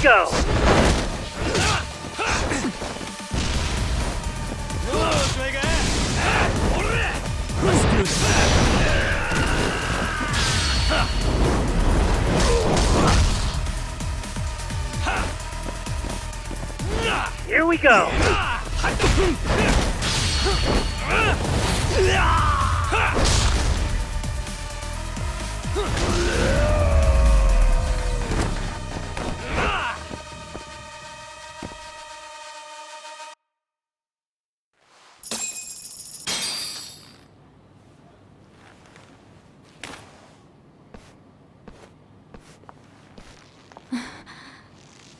go! Let's do this. Here we go!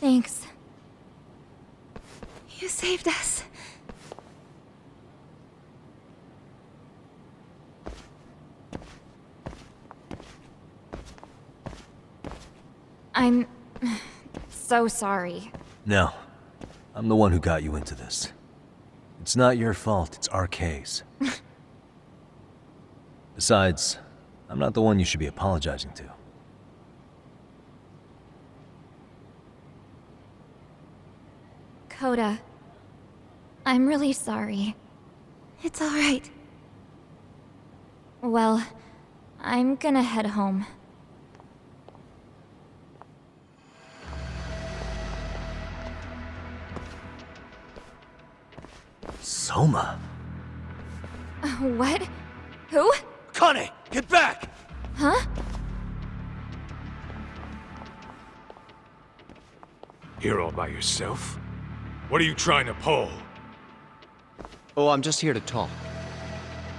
Thanks. You saved us. I'm so sorry. No. I'm the one who got you into this. It's not your fault, it's our case. Besides, I'm not the one you should be apologizing to. Coda, I'm really sorry. It's all right. Well, I'm gonna head home. Soma? What? Who? Kane, get back! Huh? Here all by yourself? What are you trying to pull? Oh, I'm just here to talk.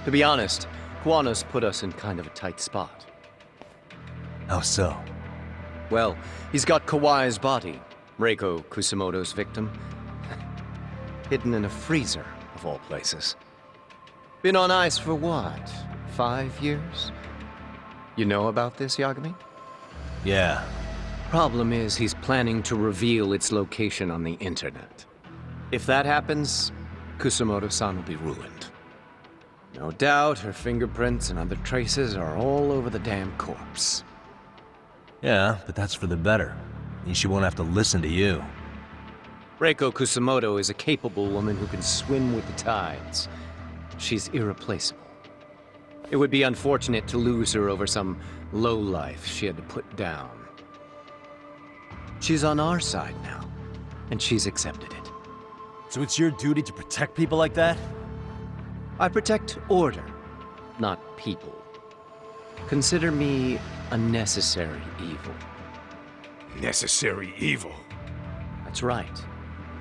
To be honest, Kuwano's put us in kind of a tight spot. How so? Well, he's got Kawai's body, Reiko Kusamoto's victim, hidden in a freezer, of all places. Been on ice for what, 5 years? You know about this, Yagami? Yeah. Problem is, he's planning to reveal its location on the internet. If that happens, Kusamoto-san will be ruined. No doubt her fingerprints and other traces are all over the damn corpse. Yeah, but that's for the better. Means she won't have to listen to you. Reiko Kusamoto is a capable woman who can swim with the tides. She's irreplaceable. It would be unfortunate to lose her over some lowlife she had to put down. She's on our side now, and she's accepted it. So it's your duty to protect people like that? I protect order, not people. Consider me a necessary evil. Necessary evil. That's right.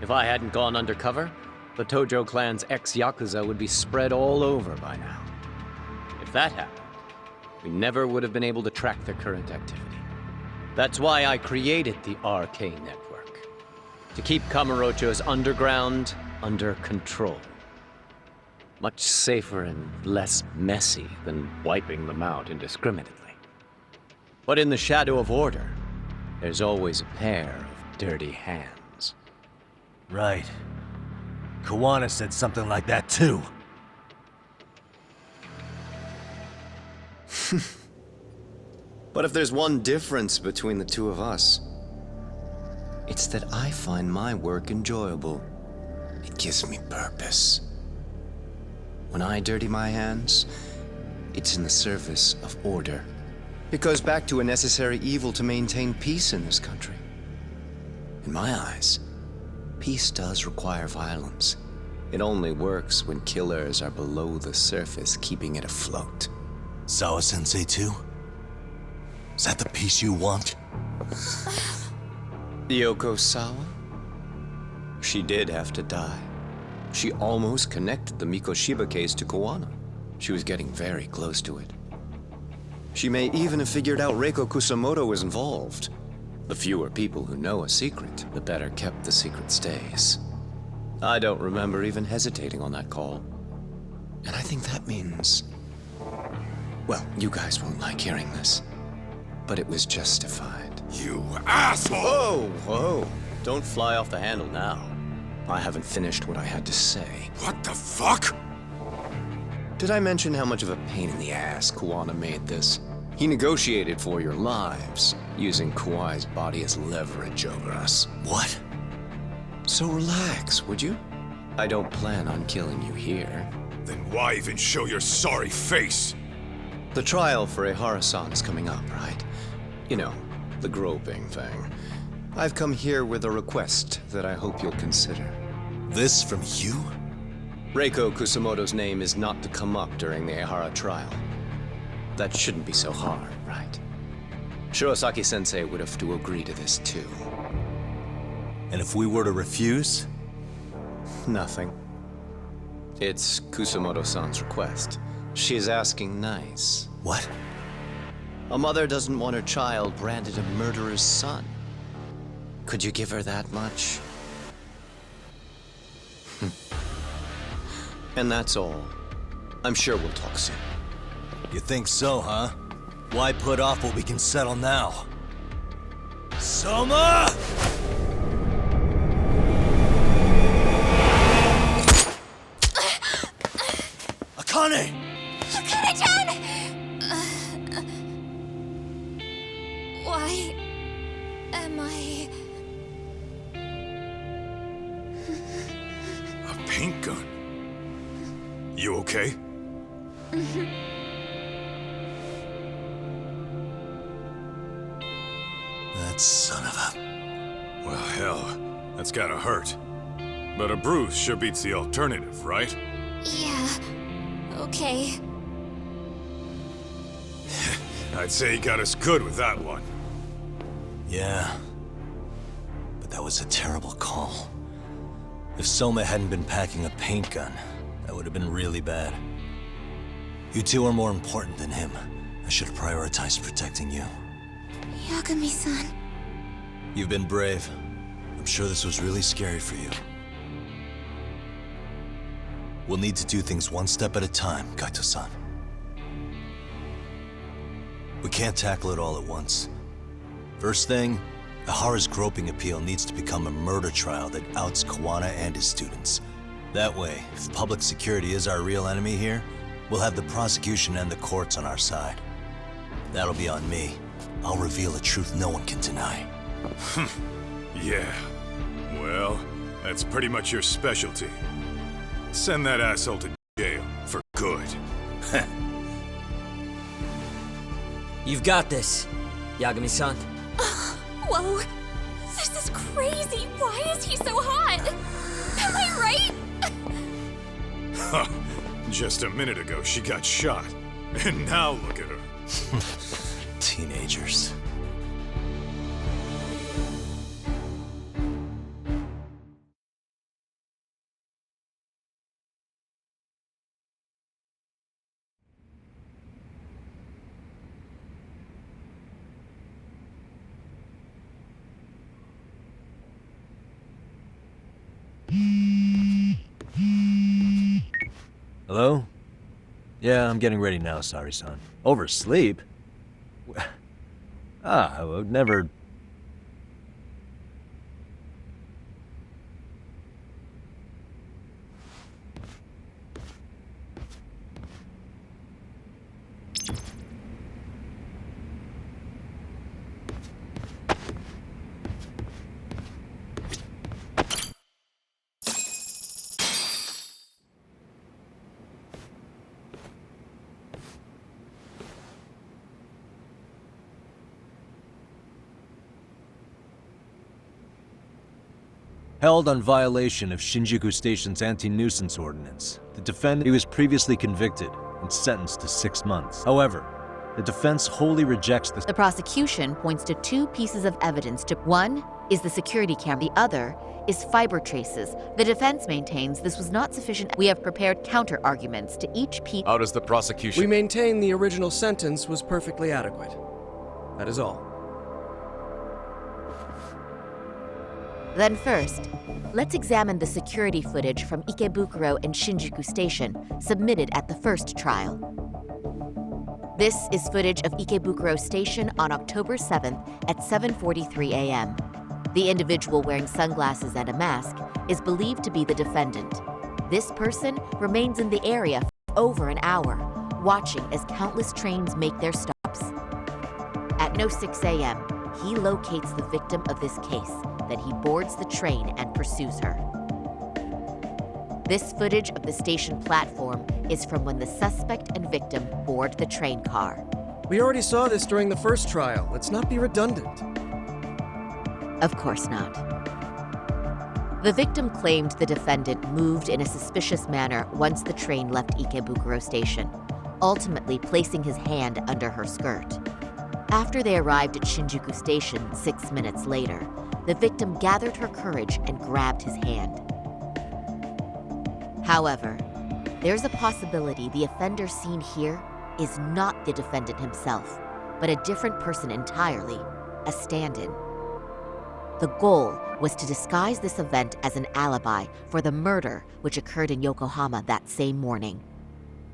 If I hadn't gone undercover, the Tojo clan's ex-Yakuza would be spread all over by now. If that happened, we never would have been able to track their current activity. That's why I created the RK network. To keep Kamurocho's underground under control. Much safer and less messy than wiping them out indiscriminately. But in the shadow of order, there's always a pair of dirty hands. Right. Kawana said something like that too. But if there's one difference between the two of us, it's that I find my work enjoyable. It gives me purpose. When I dirty my hands, it's in the service of order. It goes back to a necessary evil to maintain peace in this country. In my eyes, peace does require violence. It only works when killers are below the surface, keeping it afloat. Sawa-sensei too? Is that the peace you want? Yoko Sawa? She did have to die. She almost connected the Mikoshiba case to Kawano. She was getting very close to it. She may even have figured out Reiko Kusamoto was involved. The fewer people who know a secret, the better kept the secret stays. I don't remember even hesitating on that call. And I think that means... Well, you guys won't like hearing this, but it was justified. You asshole! Whoa, whoa. Don't fly off the handle now. I haven't finished what I had to say. What the fuck? Did I mention how much of a pain in the ass Kuwana made this? He negotiated for your lives, using Kauai's body as leverage over us. What? So relax, would you? I don't plan on killing you here. Then why even show your sorry face? The trial for Ehara-san is coming up, right? You know, the groping thing. I've come here with a request that I hope you'll consider. This from you? Reiko Kusamoto's name is not to come up during the Ehara trial. That shouldn't be so hard, right? Shirosaki-sensei would have to agree to this too. And if we were to refuse? Nothing. It's Kusamoto-san's request. She's asking nice. What? A mother doesn't want her child branded a murderer's son. Could you give her that much? And that's all. I'm sure we'll talk soon. You think so, huh? Why put off what we can settle now? Soma! Akane! Akane-chan! Why am I... A paint gun? You okay? That son of a... Well, hell, that's gotta hurt. But a bruise sure beats the alternative, right? Yeah, okay. I'd say he got us good with that one. Yeah. But that was a terrible call. If Soma hadn't been packing a paint gun, that would have been really bad. You two are more important than him. I should have prioritized protecting you. Yagami-san. You've been brave. I'm sure this was really scary for you. We'll need to do things one step at a time, Kaito-san. We can't tackle it all at once. First thing, Ehara's groping appeal needs to become a murder trial that outs Kawana and his students. That way, if public security is our real enemy here, we'll have the prosecution and the courts on our side. That'll be on me. I'll reveal a truth no one can deny. Yeah. Well, that's pretty much your specialty. Send that asshole to jail for good. You've got this, Yagami-san. Whoa, this is crazy. Why is he so hot? Am I right? Huh. Just a minute ago, she got shot. And now look at her. Teenagers. Hello? Yeah, I'm getting ready now, sorry-san. Oversleep? I would never... Held on violation of Shinjuku Station's anti-nuisance ordinance. The defendant was previously convicted and sentenced to 6 months. However, the defense wholly rejects the... The prosecution points to two pieces of evidence. One is the security camera. The other is fiber traces. The defense maintains this was not sufficient. We have prepared counter-arguments to each piece. How does the prosecution... We maintain the original sentence was perfectly adequate. That is all. Then first, let's examine the security footage from Ikebukuro and Shinjuku Station submitted at the first trial. This is footage of Ikebukuro Station on October 7th at 7:43 a.m. The individual wearing sunglasses and a mask is believed to be the defendant. This person remains in the area for over an hour, watching as countless trains make their stops. 9:06 a.m., he locates the victim of this case, then he boards the train and pursues her. This footage of the station platform is from when the suspect and victim board the train car. We already saw this during the first trial. Let's not be redundant. Of course not. The victim claimed the defendant moved in a suspicious manner once the train left Ikebukuro Station, ultimately placing his hand under her skirt. After they arrived at Shinjuku Station 6 minutes later, the victim gathered her courage and grabbed his hand. However, there's a possibility the offender seen here is not the defendant himself, but a different person entirely, a stand-in. The goal was to disguise this event as an alibi for the murder which occurred in Yokohama that same morning.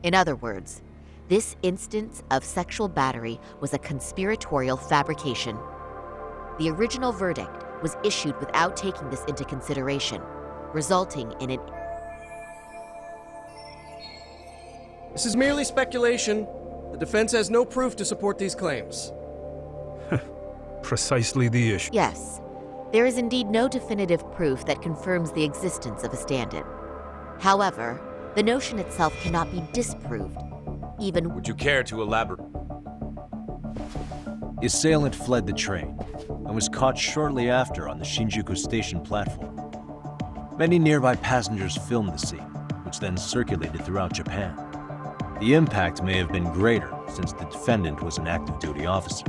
In other words, this instance of sexual battery was a conspiratorial fabrication. The original verdict was issued without taking this into consideration, resulting in an... This is merely speculation. The defense has no proof to support these claims. Precisely the issue. Yes, there is indeed no definitive proof that confirms the existence of a stand-in. However, the notion itself cannot be disproved, even... Would you care to elaborate? The assailant fled the train and was caught shortly after on the Shinjuku Station platform. Many nearby passengers filmed the scene, which then circulated throughout Japan. The impact may have been greater since the defendant was an active duty officer.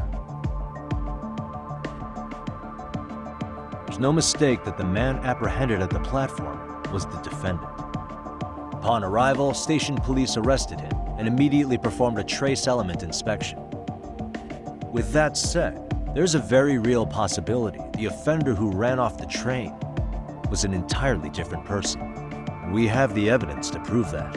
There's no mistake that the man apprehended at the platform was the defendant. Upon arrival, station police arrested him and immediately performed a trace element inspection. With that said, there's a very real possibility the offender who ran off the train was an entirely different person, and we have the evidence to prove that.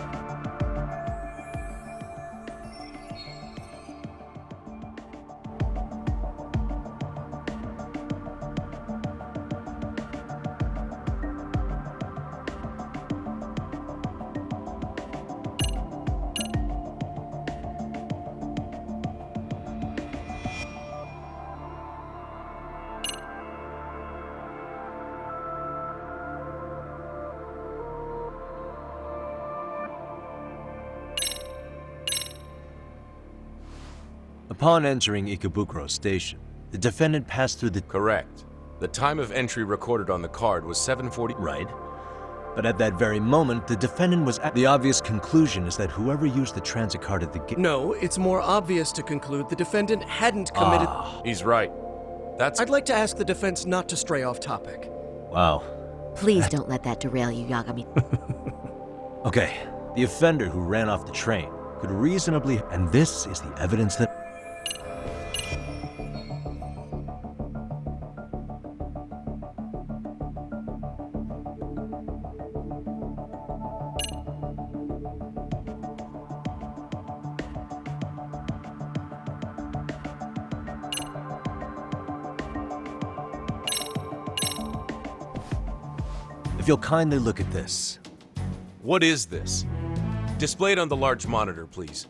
Upon entering Ikebukuro Station, the defendant passed through the... Correct. The time of entry recorded on the card was 7:40. Right. But at that very moment, the defendant was at... The obvious conclusion is that whoever used the transit card at the gate... No, it's more obvious to conclude the defendant hadn't committed... He's right. That's... I'd like to ask the defense not to stray off topic. Wow. Please don't let that derail you, Yagami. Okay, the offender who ran off the train could reasonably... And this is the evidence that... If you'll kindly look at this. What is this? Displayed on the large monitor, please.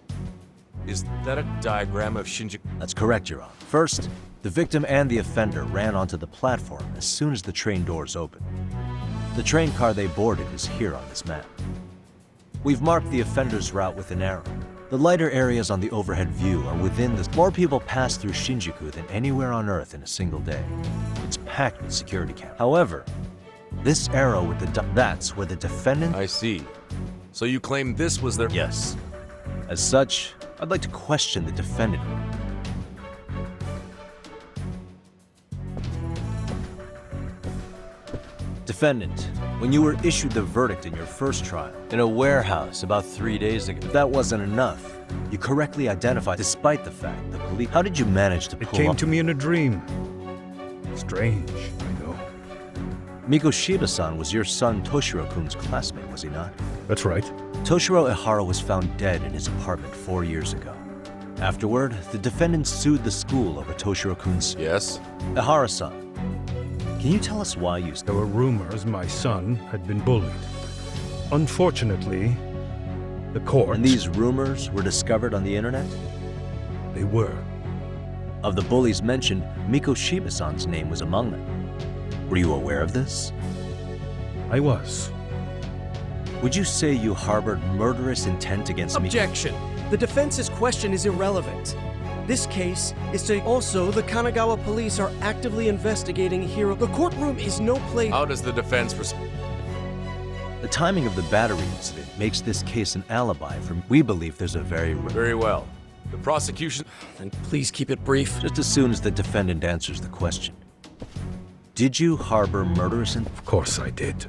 Is that a diagram of Shinjuku? That's correct, Your Honor. First, the victim and the offender ran onto the platform as soon as the train doors opened. The train car they boarded is here on this map. We've marked the offender's route with an arrow. The lighter areas on the overhead view are within this. More people pass through Shinjuku than anywhere on Earth in a single day. It's packed with security cameras. However, this arrow with the that's where the defendant... I see. So you claim this was their... Yes. As such, I'd like to question the defendant. Defendant, when you were issued the verdict in your first trial, in a warehouse about 3 days ago, if that wasn't enough, you correctly identified, despite the fact the police... How did you manage to pull It came up... to me in a dream. Strange, I know. Miko Shiba-san was your son Toshiro-kun's classmate, was he not? That's right. Toshiro Ehara was found dead in his apartment 4 years ago. Afterward, the defendant sued the school over Toshiro-kun's... Yes? Ehara-san, can you tell us why you... There were rumors my son had been bullied. Unfortunately, the court... And these rumors were discovered on the internet? They were. Of the bullies mentioned, Miko Shiba-san's name was among them. Were you aware of this? I was. Would you say you harbored murderous intent against Miko? Objection! The defense's question is irrelevant. This case is to also the Kanagawa police are actively investigating Hiro. The courtroom is no place. How does the defense respond? The timing of the battery incident makes this case an alibi for we believe there's a Very well. The prosecution... Then please keep it brief. just as soon as the defendant answers the question. Did you harbor murderous intent? Of course I did.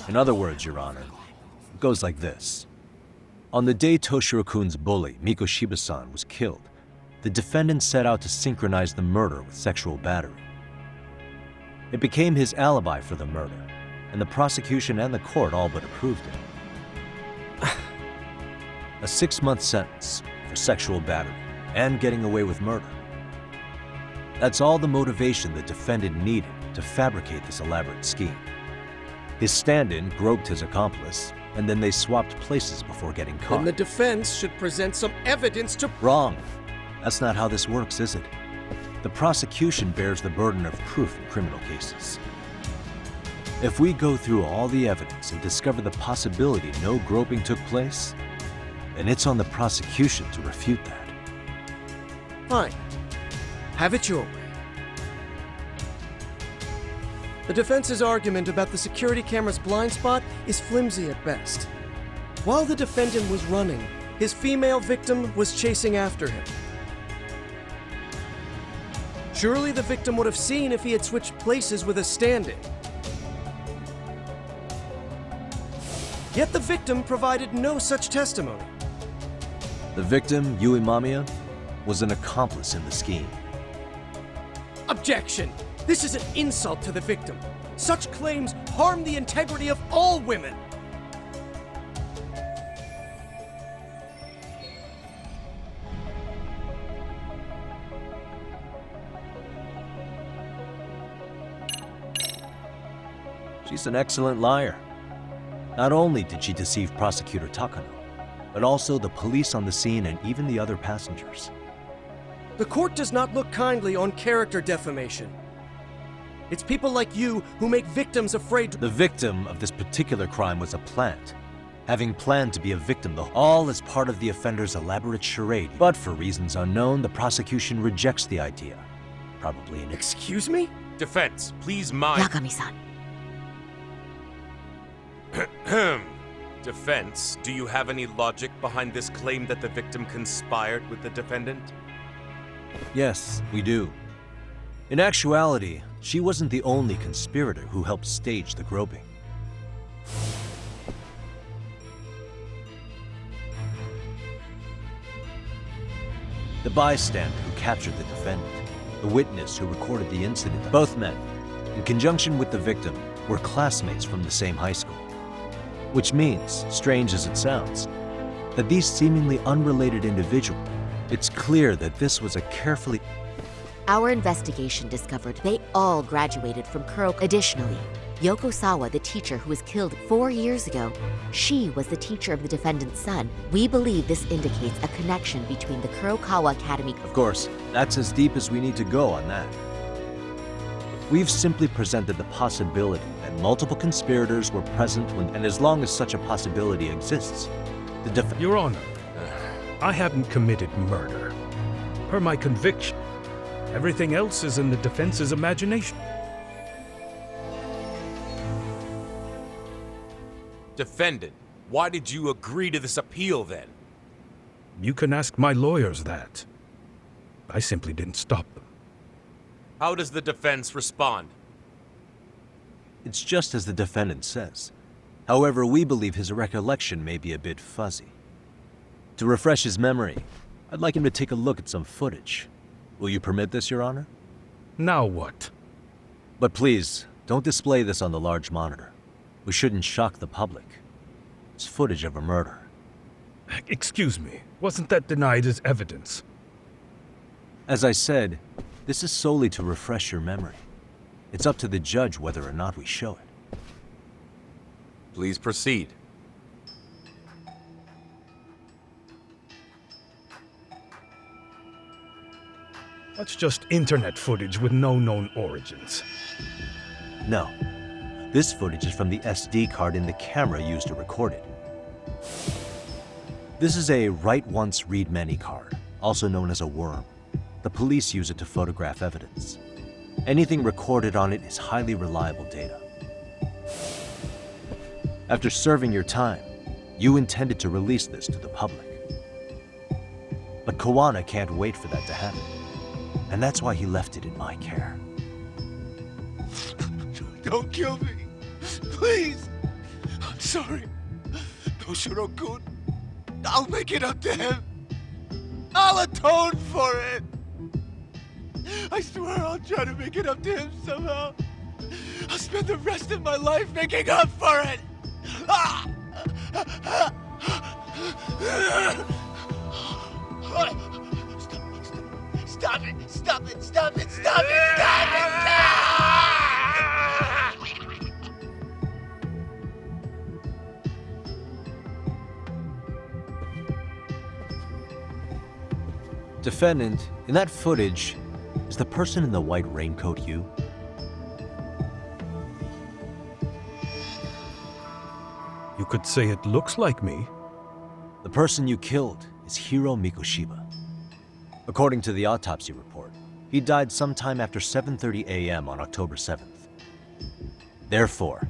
In other words, Your Honor, it goes like this. On the day Toshiro-kun's bully, Miko Shiba-san, was killed, the defendant set out to synchronize the murder with sexual battery. It became his alibi for the murder, and the prosecution and the court all but approved it. A 6-month sentence for sexual battery and getting away with murder. That's all the motivation the defendant needed to fabricate this elaborate scheme. His stand-in groped his accomplice, and then they swapped places before getting caught. Then the defense should present some evidence to... Wrong. That's not how this works, is it? The prosecution bears the burden of proof in criminal cases. If we go through all the evidence and discover the possibility no groping took place, then it's on the prosecution to refute that. Fine. Have it your way. The defense's argument about the security camera's blind spot is flimsy at best. While the defendant was running, his female victim was chasing after him. Surely the victim would have seen if he had switched places with a stand-in. Yet the victim provided no such testimony. The victim, Yui Mamiya, was an accomplice in the scheme. Objection! This is an insult to the victim. Such claims harm the integrity of all women. She's an excellent liar. Not only did she deceive Prosecutor Takano, but also the police on the scene and even the other passengers. The court does not look kindly on character defamation. It's people like you who make victims afraid to... The victim of this particular crime was a plant, having planned to be a victim, all as part of the offender's elaborate charade. But for reasons unknown, the prosecution rejects the idea. Probably an... Excuse me? Defense, please mind... Yagami-san. Defense, do you have any logic behind this claim that the victim conspired with the defendant? Yes, we do. In actuality, she wasn't the only conspirator who helped stage the groping. The bystander who captured the defendant, the witness who recorded the incident, both men, in conjunction with the victim, were classmates from the same high school. Which means, strange as it sounds, that these seemingly unrelated individuals, it's clear that this was a carefully... Our investigation discovered they all graduated from Kuroko. Additionally, Yoko Sawa, the teacher who was killed 4 years ago, she was the teacher of the defendant's son. We believe this indicates a connection between the Kurokawa Academy... Of course, that's as deep as we need to go on that. We've simply presented the possibility that multiple conspirators were present when, and as long as such a possibility exists, the Your Honor, I haven't committed murder. Per my conviction, everything else is in the defense's imagination. Defendant, why did you agree to this appeal then? You can ask my lawyers that. I simply didn't stop them. How does the defense respond? It's just as the defendant says. However, we believe his recollection may be a bit fuzzy. To refresh his memory, I'd like him to take a look at some footage. Will you permit this, Your Honor? Now what? But please, don't display this on the large monitor. We shouldn't shock the public. It's footage of a murder. Excuse me, wasn't that denied as evidence? As I said, this is solely to refresh your memory. It's up to the judge whether or not we show it. Please proceed. That's just internet footage with no known origins. No. This footage is from the SD card in the camera used to record it. This is a write once, read many card, also known as a worm. The police use it to photograph evidence. Anything recorded on it is highly reliable data. After serving your time, you intended to release this to the public. But Kawana can't wait for that to happen. And that's why he left it in my care. Don't kill me. Please. I'm sorry. No Shirokun. I'll make it up to him. I'll atone for it. I swear I'll try to make it up to him somehow. I'll spend the rest of my life making up for it. Stop it! Stop it! Stop it! Stop it! Stop it! Defendant, in that footage, is the person in the white raincoat you? You could say it looks like me. The person you killed is Hiro Mikoshiba. According to the autopsy report, he died sometime after 7:30 a.m. on October 7th. Therefore,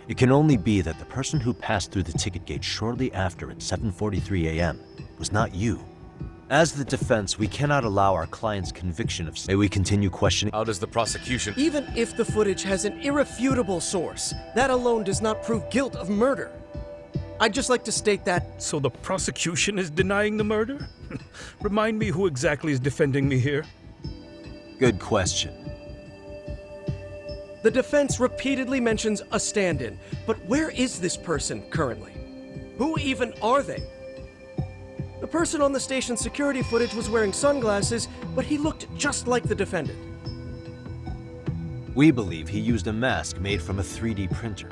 it can only be that the person who passed through the ticket gate shortly after at 7:43 a.m. was not you. As the defense, we cannot allow our client's conviction of... May we continue questioning? How does the prosecution... Even if the footage has an irrefutable source, that alone does not prove guilt of murder. I'd just like to state that... So the prosecution is denying the murder? Remind me who exactly is defending me here. Good question. The defense repeatedly mentions a stand-in, but where is this person currently? Who even are they? The person on the station's security footage was wearing sunglasses, but he looked just like the defendant. We believe he used a mask made from a 3D printer.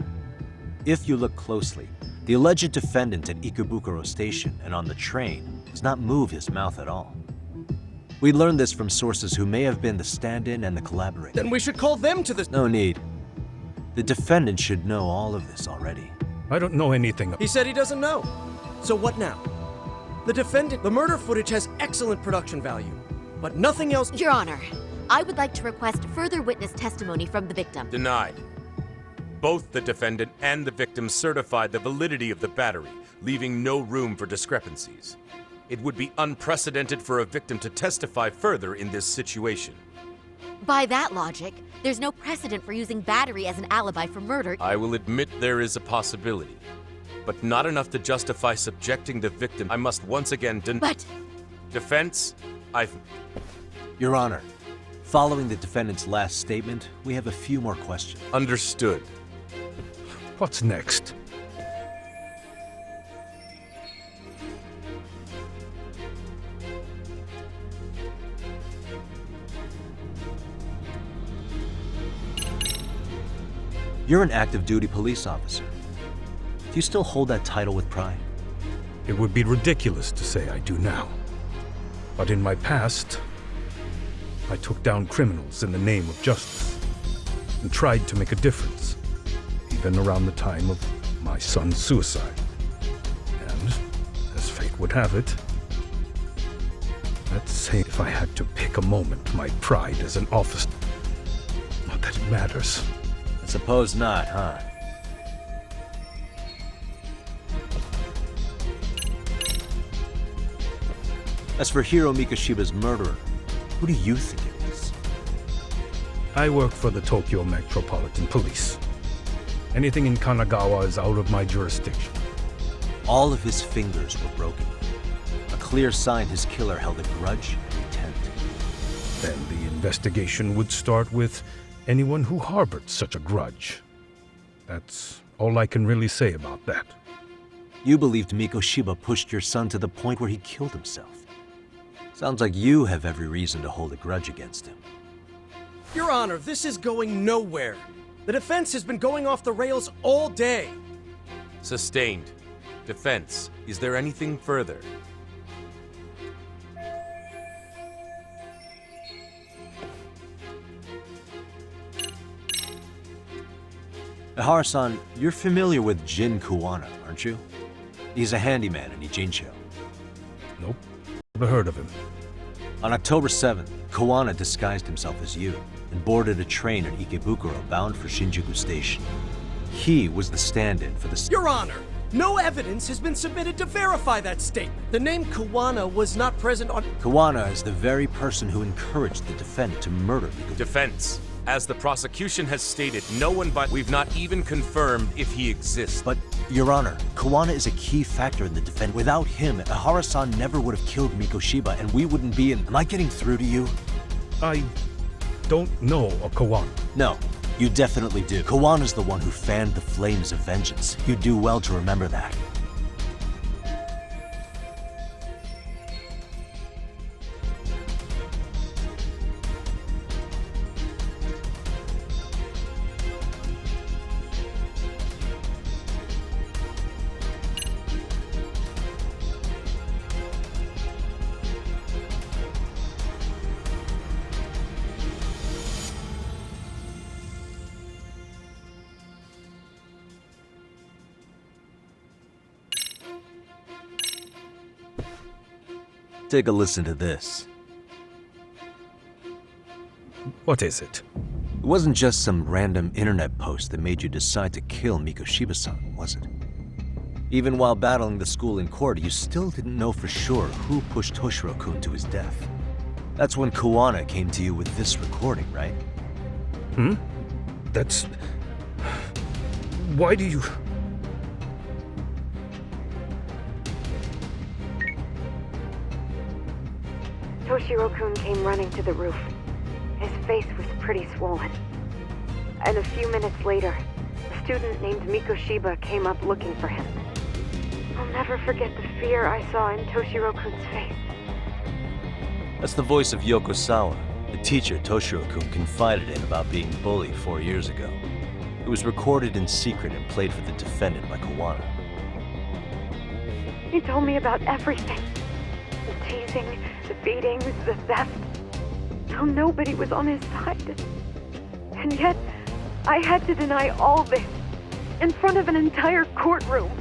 If you look closely, the alleged defendant at Ikebukuro Station and on the train does not move his mouth at all. We learned this from sources who may have been the stand-in and the collaborator. Then we should call them to the... No need. The defendant should know all of this already. I don't know anything. He said he doesn't know. So what now? The murder footage has excellent production value, but nothing else... Your Honor, I would like to request further witness testimony from the victim. Denied. Both the defendant and the victim certified the validity of the battery, leaving no room for discrepancies. It would be unprecedented for a victim to testify further in this situation. By that logic, there's no precedent for using battery as an alibi for murder. I will admit there is a possibility, but not enough to justify subjecting the victim. I must once again But... Defense, Your Honor, following the defendant's last statement, we have a few more questions. Understood. What's next? You're an active duty police officer. Do you still hold that title with pride? It would be ridiculous to say I do now. But in my past, I took down criminals in the name of justice and tried to make a difference, even around the time of my son's suicide. And, as fate would have it, let's say if I had to pick a moment, my pride as an officer, not that it matters. I suppose not, huh? As for Hiro Mikoshiba's murderer, who do you think it was? I work for the Tokyo Metropolitan Police. Anything in Kanagawa is out of my jurisdiction. All of his fingers were broken. A clear sign his killer held a grudge and intent. Then the investigation would start with anyone who harbored such a grudge. That's all I can really say about that. You believed Mikoshiba pushed your son to the point where he killed himself. Sounds like you have every reason to hold a grudge against him. Your Honor, this is going nowhere. The defense has been going off the rails all day. Sustained. Defense, is there anything further? Ihara-san, you're familiar with Jin Kuwana, aren't you? He's a handyman in Ijincho. Nope. Never heard of him. On October 7th, Kuwana disguised himself as you and boarded a train at Ikebukuro bound for Shinjuku Station. He was the stand-in for the... Your Honor, no evidence has been submitted to verify that statement. The name Kuwana was not present on... Kuwana is the very person who encouraged the defendant to murder Miko. Defense. As the prosecution has stated, no one but we've not even confirmed if he exists. But, Your Honor, Kuwana is a key factor in the defense. Without him, Ihara-san never would have killed Mikoshiba, and we wouldn't be in... Am I getting through to you? I don't know a Kawana. No, you definitely do. Kawana's the one who fanned the flames of vengeance. You do well to remember that. Take a listen to this. What is it? It wasn't just some random internet post that made you decide to kill Mikoshiba-san, was it? Even while battling the school in court, you still didn't know for sure who pushed Toshiro-kun to his death. That's when Kuwana came to you with this recording, right? That's... Why do you... Toshiro-kun came running to the roof. His face was pretty swollen. And a few minutes later, a student named Mikoshiba came up looking for him. I'll never forget the fear I saw in Toshiro-kun's face. That's the voice of Yokosawa, the teacher Toshiro-kun confided in about being bullied 4 years ago. It was recorded in secret and played for the defendant by Kuwana. He told me about everything. The teasing, the beatings, the theft. How nobody was on his side. And yet, I had to deny all this in front of an entire courtroom.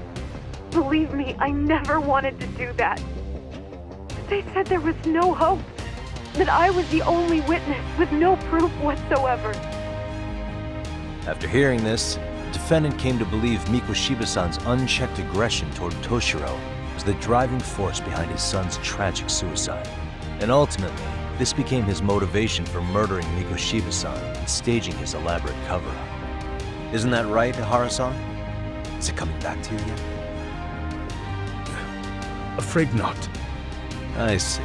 Believe me, I never wanted to do that. They said there was no hope, that I was the only witness with no proof whatsoever. After hearing this, the defendant came to believe Mikoshiba-san's unchecked aggression toward Toshiro was the driving force behind his son's tragic suicide. And ultimately, this became his motivation for murdering Mikoshiba-san and staging his elaborate cover-up. Isn't that right, Ihara-san? Is it coming back to you yet? Afraid not. I see.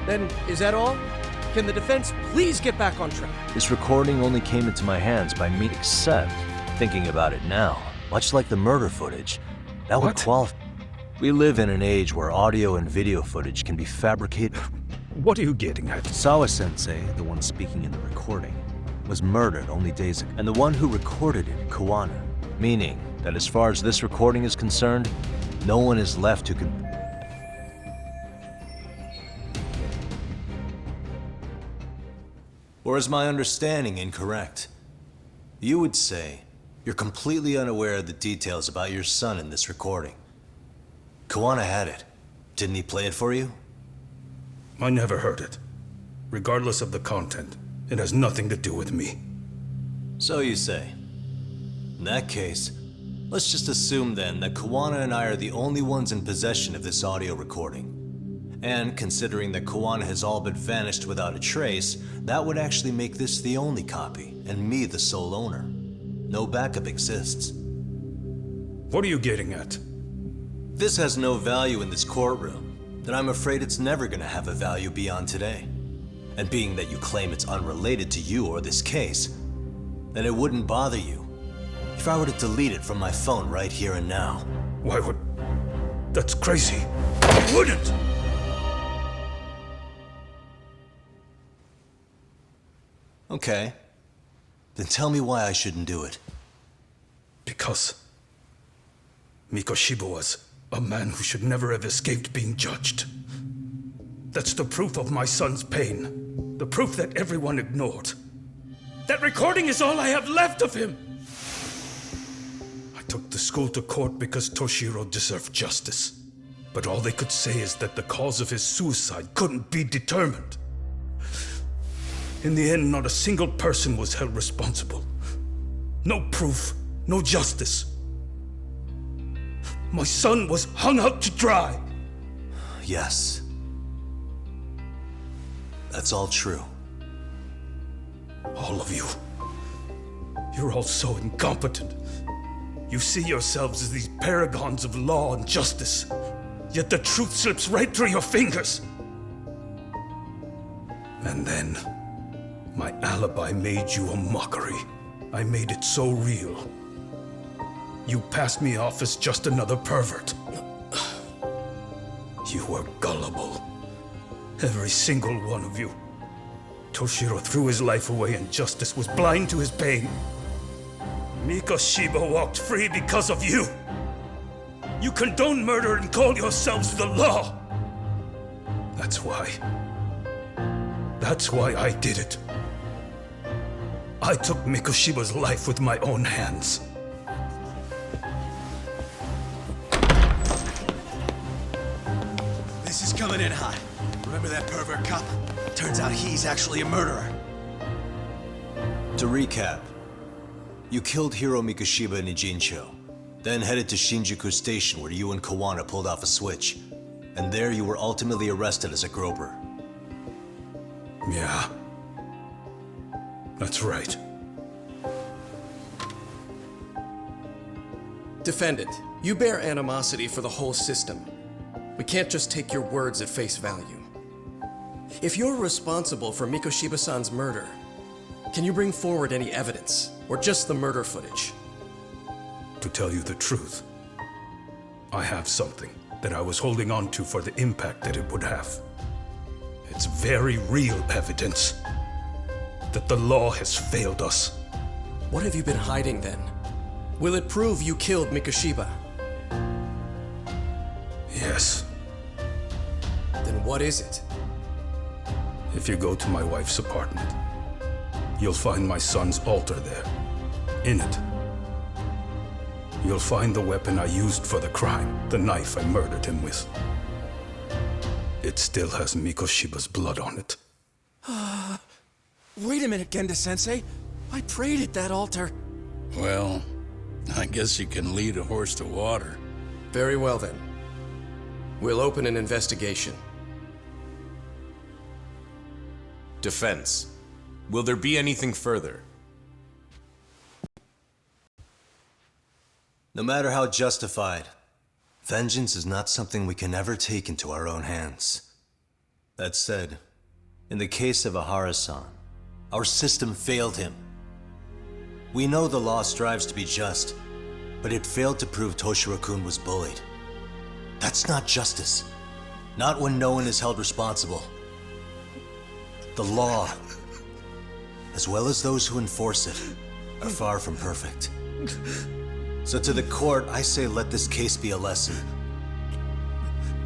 Then, is that all? Can the defense please get back on track? This recording only came into my hands by me, except, thinking about it now, much like the murder footage, that would qualify. We live in an age where audio and video footage can be fabricated. What are you getting at? Sawa-sensei, the one speaking in the recording, was murdered only days ago, and the one who recorded it, Kuwana, meaning that as far as this recording is concerned, no one is left who can... Or is my understanding incorrect? You would say you're completely unaware of the details about your son in this recording. Kuwana had it. Didn't he play it for you? I never heard it. Regardless of the content, it has nothing to do with me. So you say. In that case, let's just assume then that Kuwana and I are the only ones in possession of this audio recording. And considering that Kuwana has all but vanished without a trace, that would actually make this the only copy, and me the sole owner. No backup exists. What are you getting at? This has no value in this courtroom, then I'm afraid it's never gonna have a value beyond today. And being that you claim it's unrelated to you or this case, then it wouldn't bother you if I were to delete it from my phone right here and now. Why would... That's crazy. I wouldn't! Okay. Then tell me why I shouldn't do it. Because Mikoshiba was a man who should never have escaped being judged. That's the proof of my son's pain. The proof that everyone ignored. That recording is all I have left of him! took the school to court because Toshiro deserved justice. But all they could say is that the cause of his suicide couldn't be determined. In the end, not a single person was held responsible. No proof, no justice. My son was hung out to dry. Yes. That's all true. All of you. You're all so incompetent. You see yourselves as these paragons of law and justice, yet the truth slips right through your fingers. And then, my alibi made you a mockery. I made it so real. You passed me off as just another pervert. You were gullible. Every single one of you. Toshiro threw his life away and justice was blind to his pain. Mikoshiba walked free because of you. You condone murder and call yourselves the law. That's why I did it. I took Mikoshiba's life with my own hands. This is coming in hot. Remember that pervert cop? Turns out he's actually a murderer. To recap, you killed Hiro Mikoshiba in Ijincho, then headed to Shinjuku Station where you and Kawana pulled off a switch, and there you were ultimately arrested as a groper. Yeah. That's right. Defendant, you bear animosity for the whole system. We can't just take your words at face value. If you're responsible for Mikoshiba-san's murder, can you bring forward any evidence, or just the murder footage? To tell you the truth, I have something that I was holding on to for the impact that it would have. It's very real evidence that the law has failed us. What have you been hiding then? Will it prove you killed Mikoshiba? Yes. Then what is it? If you go to my wife's apartment, you'll find my son's altar there. In it, you'll find the weapon I used for the crime, the knife I murdered him with. It still has Mikoshiba's blood on it. Wait a minute, Genda-sensei. I prayed at that altar. Well, I guess you can lead a horse to water. Very well then. We'll open an investigation. Defense. Will there be anything further? No matter how justified, vengeance is not something we can ever take into our own hands. That said, in the case of Ahara-san, our system failed him. We know the law strives to be just, but it failed to prove Toshiro-kun was bullied. That's not justice. Not when no one is held responsible. The law, as well as those who enforce it, are far from perfect. So to the court, I say let this case be a lesson.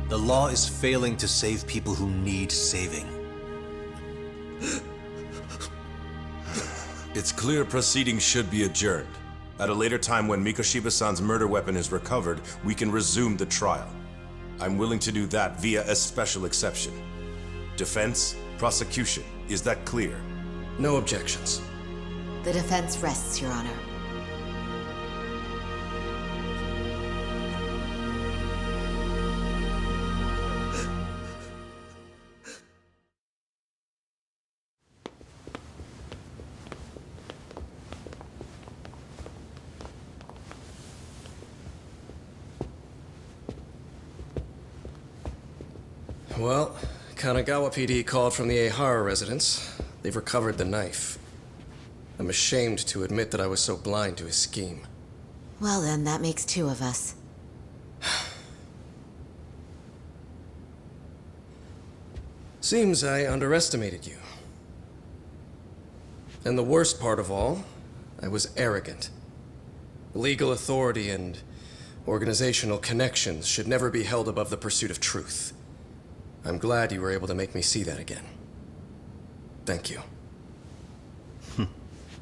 The law is failing to save people who need saving. It's clear proceedings should be adjourned. At a later time when Mikoshiba-san's murder weapon is recovered, we can resume the trial. I'm willing to do that via a special exception. Defense, prosecution, is that clear? No objections. The defense rests, Your Honor. Well, Kanagawa PD called from the Ehara residence. They've recovered the knife. I'm ashamed to admit that I was so blind to his scheme. Well then, that makes two of us. Seems I underestimated you. And the worst part of all, I was arrogant. Legal authority and organizational connections should never be held above the pursuit of truth. I'm glad you were able to make me see that again. Thank you.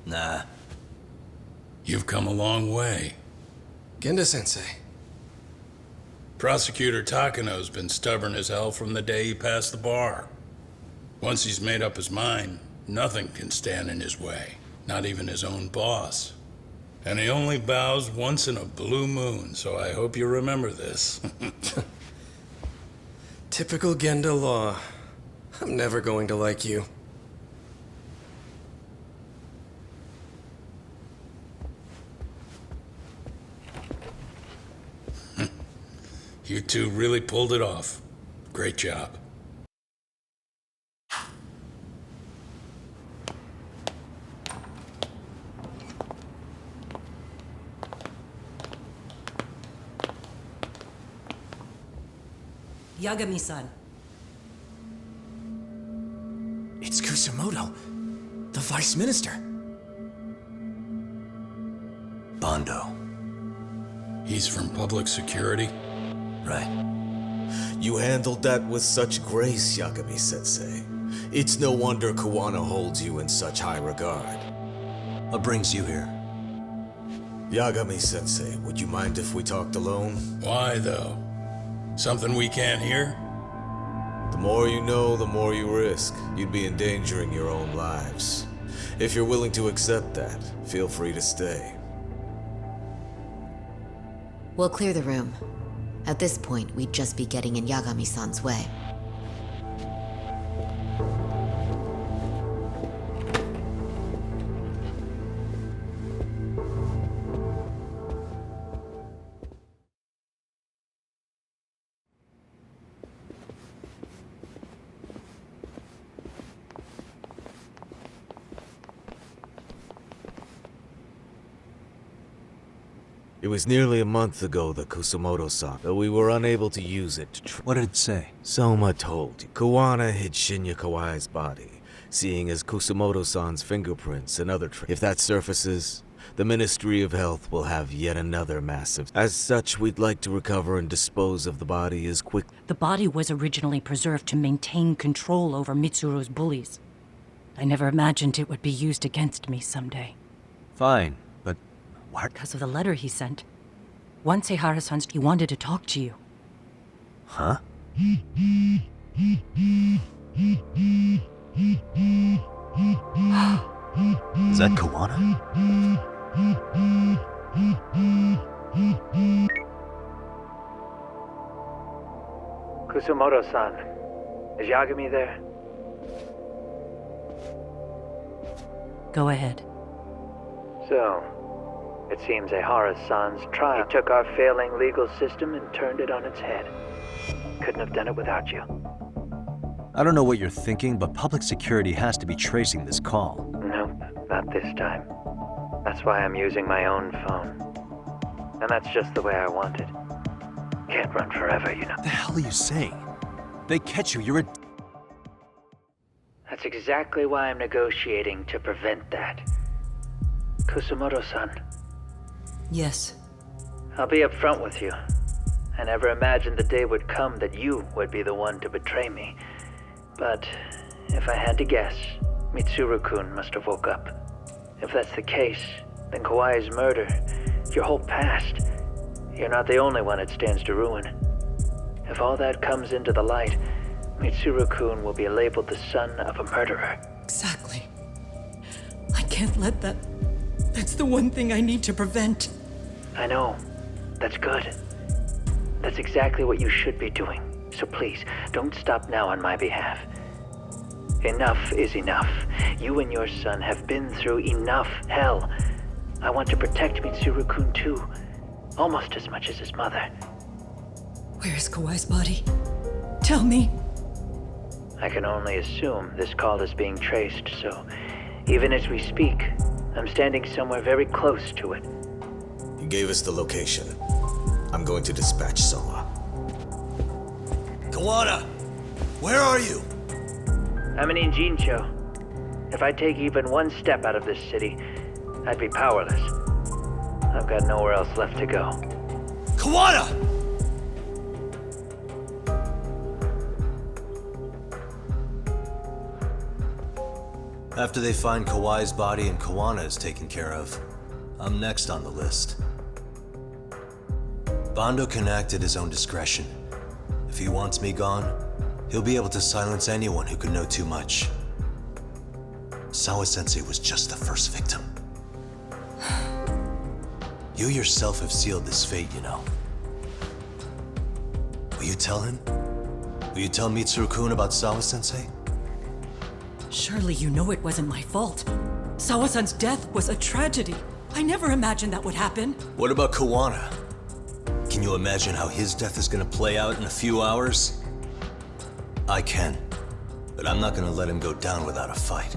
Nah. You've come a long way. Genda-sensei. Prosecutor Takano's been stubborn as hell from the day he passed the bar. Once he's made up his mind, nothing can stand in his way, not even his own boss. And he only bows once in a blue moon, so I hope you remember this. Typical Genda law. I'm never going to like you. You two really pulled it off. Great job. Yagami-san. It's Kusumoto, the Vice Minister. Bondo. He's from public security? Right. You handled that with such grace, Yagami-sensei. It's no wonder Kawana holds you in such high regard. What brings you here? Yagami-sensei, would you mind if we talked alone? Why, though? Something we can't hear? The more you know, the more you risk. You'd be endangering your own lives. If you're willing to accept that, feel free to stay. We'll clear the room. At this point, we'd just be getting in Yagami-san's way. It was nearly a month ago that Kusumoto-san, though we were unable to use it to What did it say? Soma told you. Kawana hid Shinya Kawai's body, seeing as Kusumoto-san's fingerprints and other If that surfaces, the Ministry of Health will have yet another massive. As such, we'd like to recover and dispose of the body as quick. The body was originally preserved to maintain control over Mitsuru's bullies. I never imagined it would be used against me someday. Fine, but what? Because of the letter he sent. Once Eihara-san's, he wanted to talk to you. Huh? Is that Kawana? Kusumoto-san, is Yagami there? Go ahead. So, it seems Eihara-san's trial took our failing legal system and turned it on its head. Couldn't have done it without you. I don't know what you're thinking, but public security has to be tracing this call. Nope, not this time. That's why I'm using my own phone. And that's just the way I want it. Can't run forever, you know. What the hell are you saying? They catch you, you're a... That's exactly why I'm negotiating to prevent that. Kusumoto-san. Yes. I'll be upfront with you. I never imagined the day would come that you would be the one to betray me. But if I had to guess, Mitsuru-kun must have woke up. If that's the case, then Kawai's murder, your whole past, you're not the only one it stands to ruin. If all that comes into the light, Mitsuru-kun will be labeled the son of a murderer. Exactly. I can't let that... That's the one thing I need to prevent. I know. That's good. That's exactly what you should be doing. So please, don't stop now on my behalf. Enough is enough. You and your son have been through enough hell. I want to protect Mitsuru-kun too. Almost as much as his mother. Where is Kawai's body? Tell me. I can only assume this call is being traced, so even as we speak, I'm standing somewhere very close to it. You gave us the location. I'm going to dispatch Soma. Kawana! Where are you? I'm in Injincho. If I take even one step out of this city, I'd be powerless. I've got nowhere else left to go. Kawana! After they find Kawai's body and Kawana is taken care of, I'm next on the list. Bando can act at his own discretion. If he wants me gone, he'll be able to silence anyone who could know too much. Sawa-sensei was just the first victim. You yourself have sealed this fate, you know. Will you tell him? Will you tell Mitsuru-kun about Sawa-sensei? Surely you know it wasn't my fault. Sawa-san's death was a tragedy. I never imagined that would happen. What about Kawana? Can you imagine how his death is gonna play out in a few hours? I can, but I'm not gonna let him go down without a fight.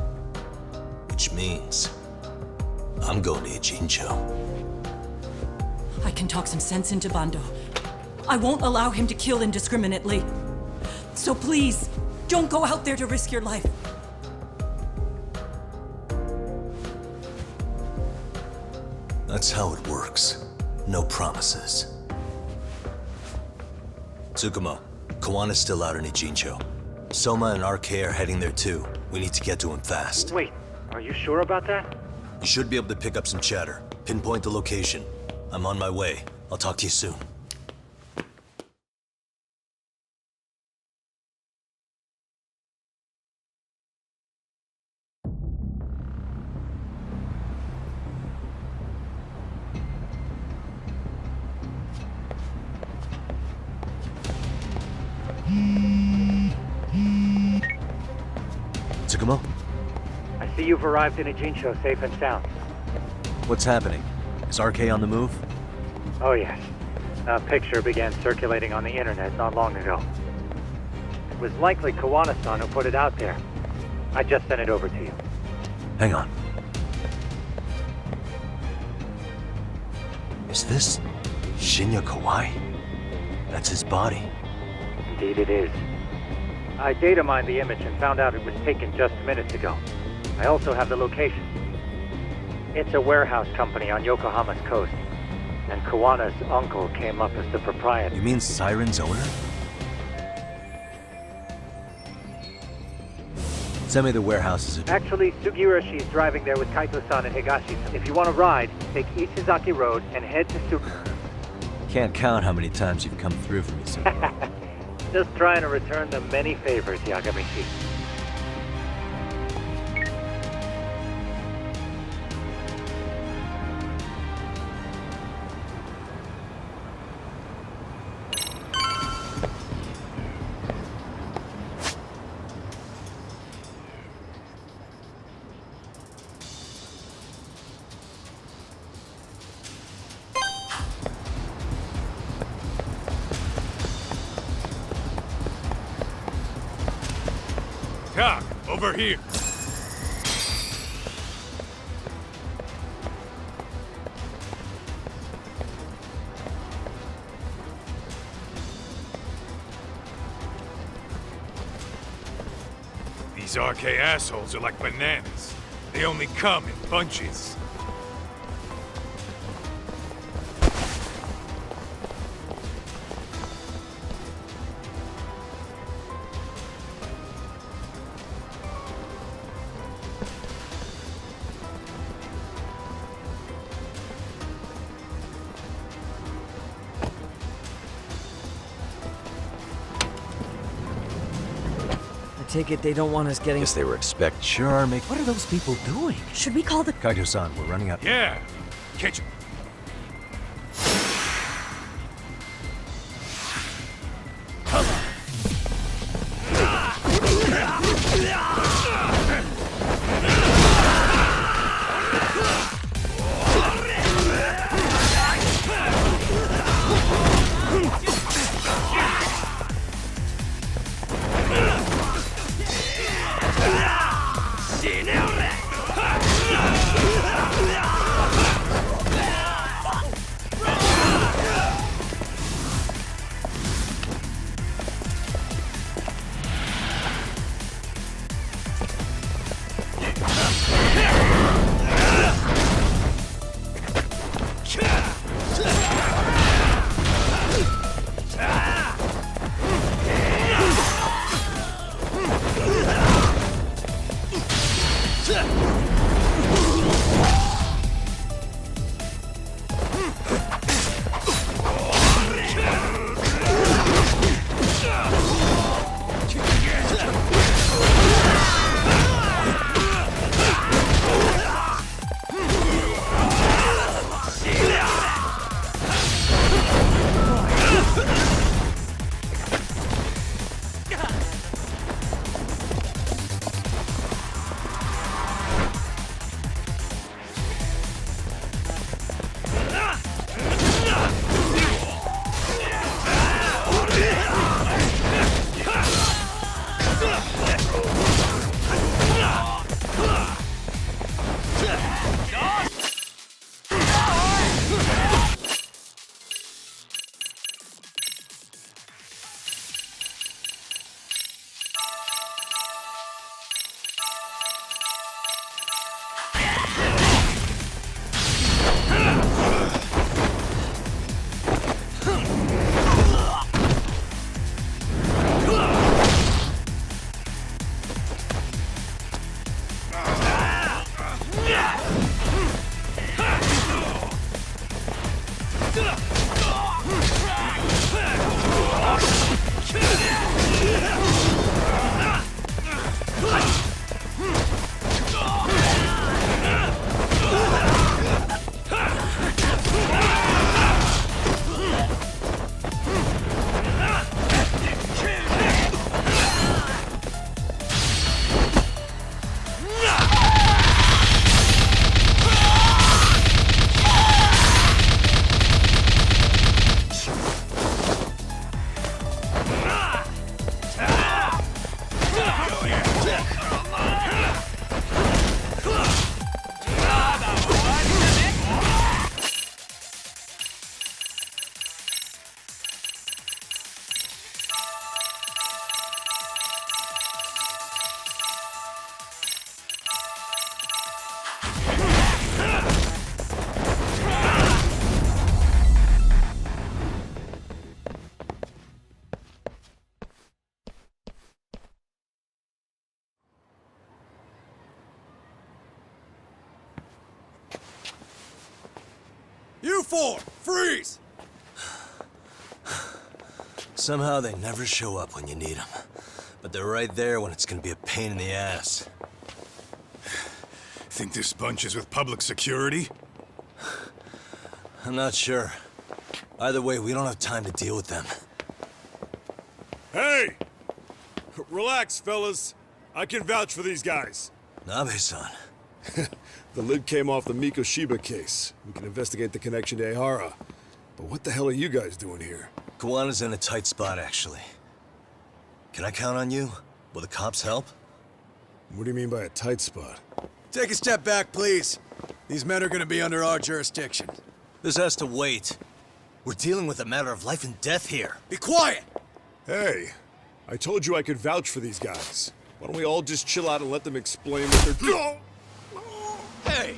Which means, I'm going to Ijincho. I can talk some sense into Bando. I won't allow him to kill indiscriminately. So please, don't go out there to risk your life. That's how it works. No promises. Tsukumo, Kawana's still out in Ijincho. Soma and RK are heading there too. We need to get to him fast. Wait, are you sure about that? You should be able to pick up some chatter. Pinpoint the location. I'm on my way. I'll talk to you soon. Tsukumo? I see you've arrived in Ijincho safe and sound. What's happening? Is RK on the move? Oh yes. A picture began circulating on the internet not long ago. It was likely Kawana-san who put it out there. I just sent it over to you. Hang on. Is this Shinya Kawai? That's his body. Indeed it is. I data mined the image and found out it was taken just minutes ago. I also have the location. It's a warehouse company on Yokohama's coast, and Kawana's uncle came up as the proprietor. You mean Siren's owner? Send me the warehouse's address. Actually, Sugiura Shi's driving there with Kaito-san and Higashi-san. If you want to ride, take East Suzaki Road and head to Can't count how many times you've come through for me, so. Just trying to return the many favors, Yagamichi. Doc, over here. These RK assholes are like bananas. They only come in bunches. Take it they don't want us getting... Guess they were expect. Sure are making... What are those people doing? Should we call the... Kaito-san, we're running out. Yeah! Catch him. 4, freeze! Somehow they never show up when you need them. But they're right there when it's gonna be a pain in the ass. Think this bunch is with public security? I'm not sure. Either way, we don't have time to deal with them. Hey! Relax, fellas. I can vouch for these guys. Nabe-san. The lid came off the Mikoshiba case. We can investigate the connection to Ehara. But what the hell are you guys doing here? Kawana's in a tight spot, actually. Can I count on you? Will the cops help? What do you mean by a tight spot? Take a step back, please. These men are gonna be under our jurisdiction. This has to wait. We're dealing with a matter of life and death here. Be quiet! Hey, I told you I could vouch for these guys. Why don't we all just chill out and let them explain what they're doing? Hey!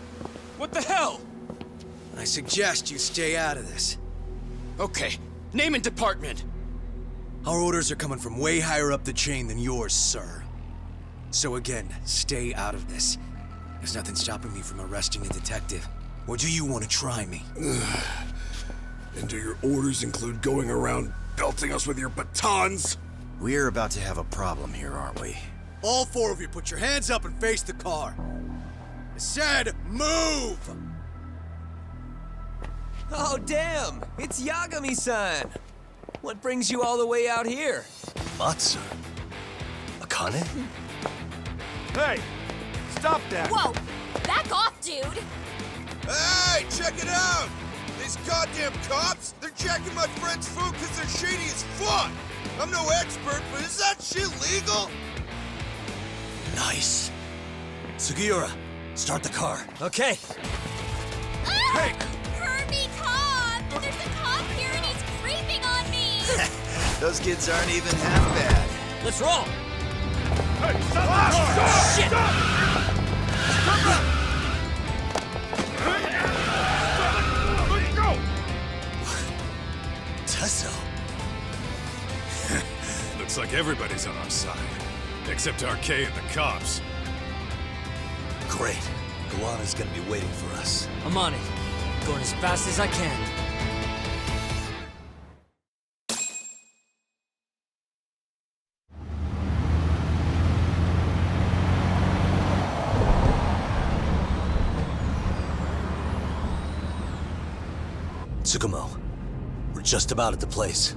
What the hell? I suggest you stay out of this. Okay, name and department. Our orders are coming from way higher up the chain than yours, sir. So again, stay out of this. There's nothing stopping me from arresting a detective. Or do you want to try me? And do your orders include going around belting us with your batons? We're about to have a problem here, aren't we? All 4 of you, put your hands up and face the car. I said, move! Oh, damn! It's Yagami-san! What brings you all the way out here? Matsu? Akane? Hey! Stop that! Whoa! Back off, dude! Hey, check it out! These goddamn cops, they're checking my friend's food because they're shady as fuck! I'm no expert, but is that shit legal? Nice. Sugiura, start the car. Okay. Ah! Hey! Kirby, cop! There's a cop here and he's creeping on me! Those kids aren't even half bad. Let's roll! Hey, stop! Stop! Shit! Let go! Tesso. Looks like everybody's on our side. Except RK and the cops. Great. Kawana's gonna be waiting for us. I'm on it. Going as fast as I can. Tsukumo, we're just about at the place.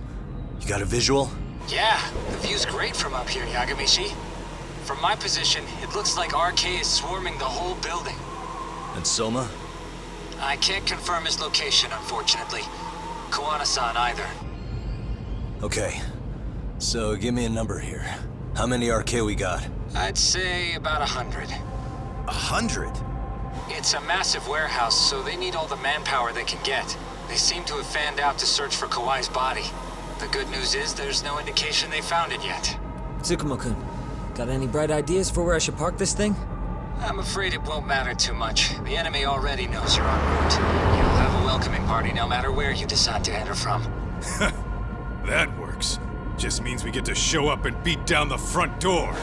You got a visual? Yeah, the view's great from up here, Yagamishi. From my position, it looks like RK is swarming the whole building. And Soma? I can't confirm his location, unfortunately. Kawana-san either. Okay. So give me a number here. How many RK we got? I'd say about 100. 100? It's a massive warehouse, so they need all the manpower they can get. They seem to have fanned out to search for Kawai's body. The good news is there's no indication they found it yet. Tsukumo-kun, got any bright ideas for where I should park this thing? I'm afraid it won't matter too much. The enemy already knows you're en route. You'll have a welcoming party no matter where you decide to enter from. That works. Just means we get to show up and beat down the front door.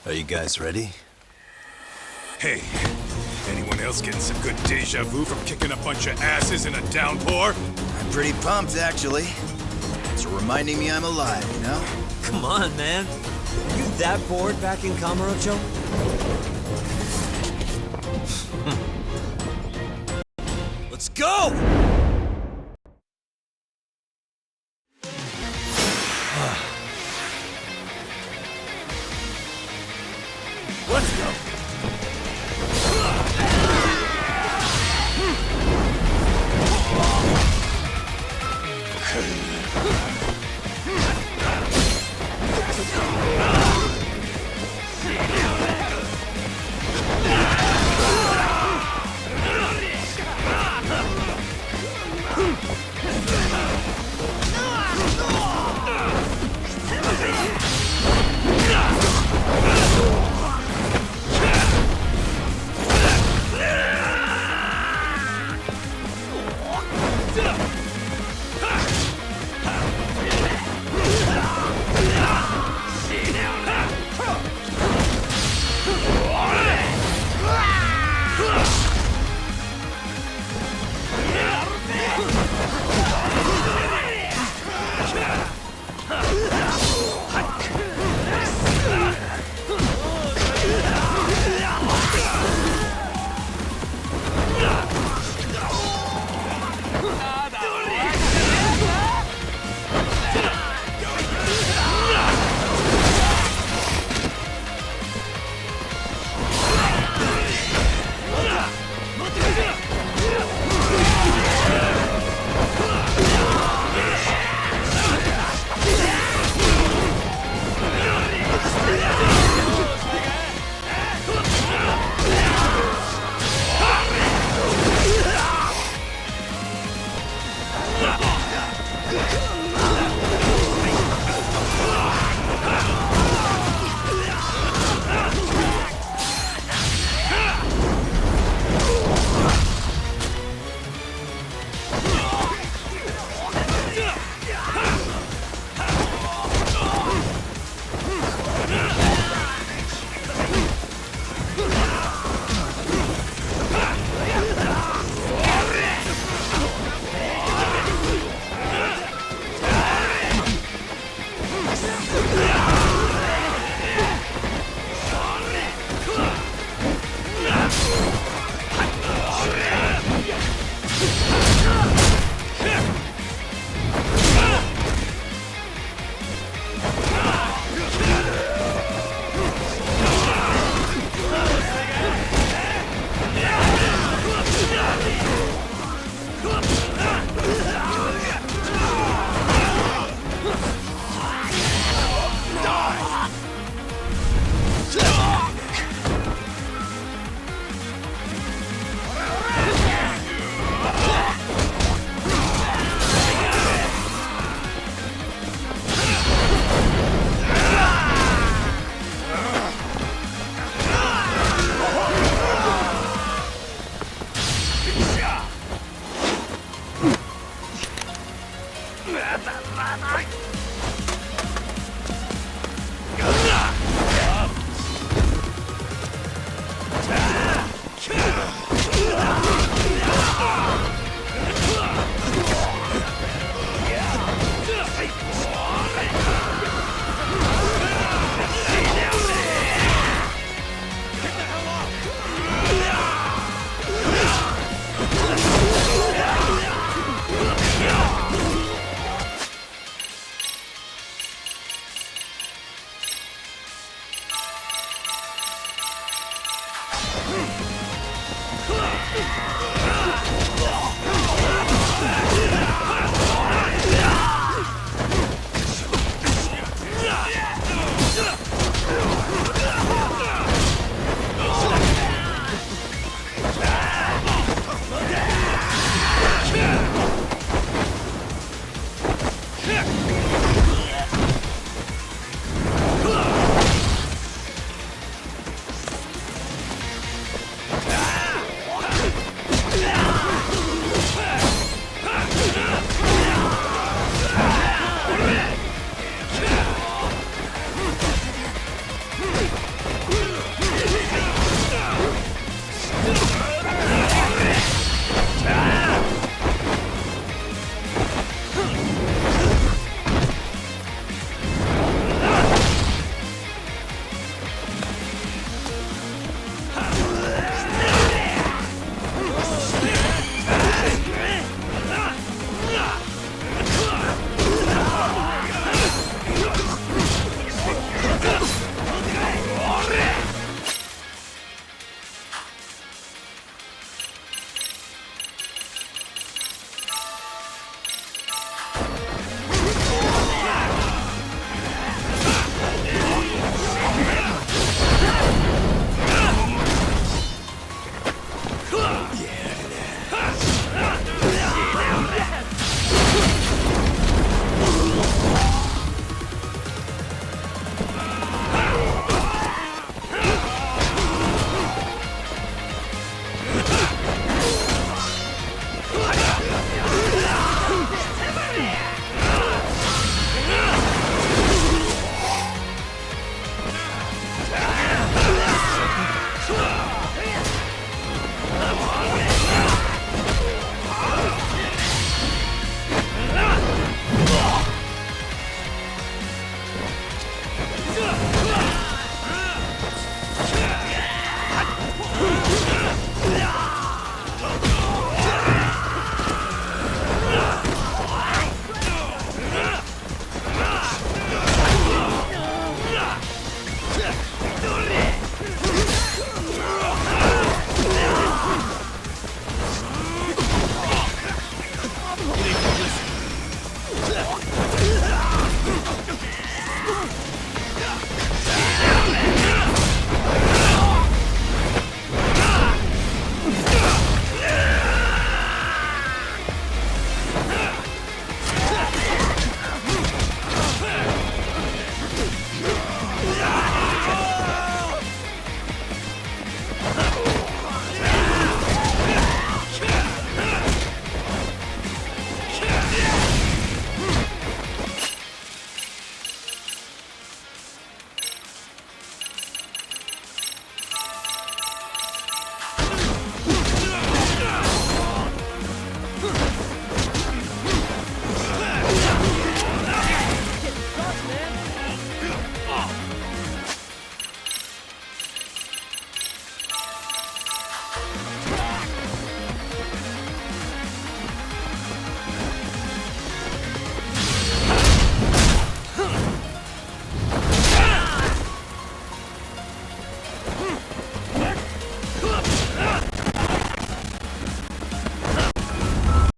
Are you guys ready? Hey, anyone else getting some good deja vu from kicking a bunch of asses in a downpour? I'm pretty pumped, actually. It's reminding me I'm alive, you know? Come on, man. Are you that bored back in Kamurocho? Let's go! Let's go!